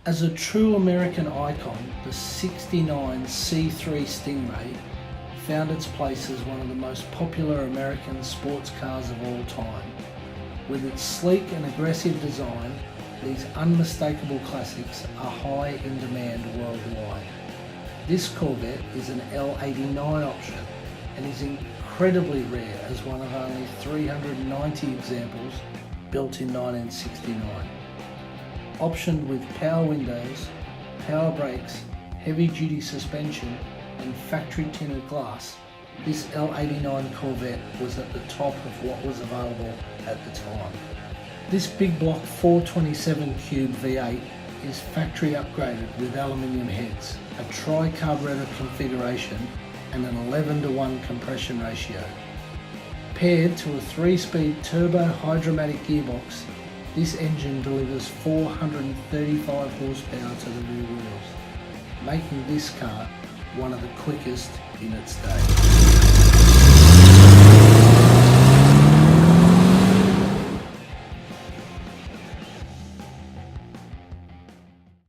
As a true American icon, the '69 C3 Stingray found its place as one of the most popular American sports cars of all time. With its sleek and aggressive design, these unmistakable classics are high in demand worldwide. This Corvette is an L89 option and is incredibly rare as one of only 390 examples built in 1969. Optioned with power windows, power brakes, heavy-duty suspension and factory tinted glass, this L89 Corvette was at the top of what was available at the time. This big block 427 cube V8 is factory upgraded with aluminium heads, a Tri-Carb configuration and an 11:1 compression ratio. Paired to a 3-speed turbo hydromatic gearbox, this engine delivers 435 horsepower to the rear wheels, making this car one of the quickest in its day.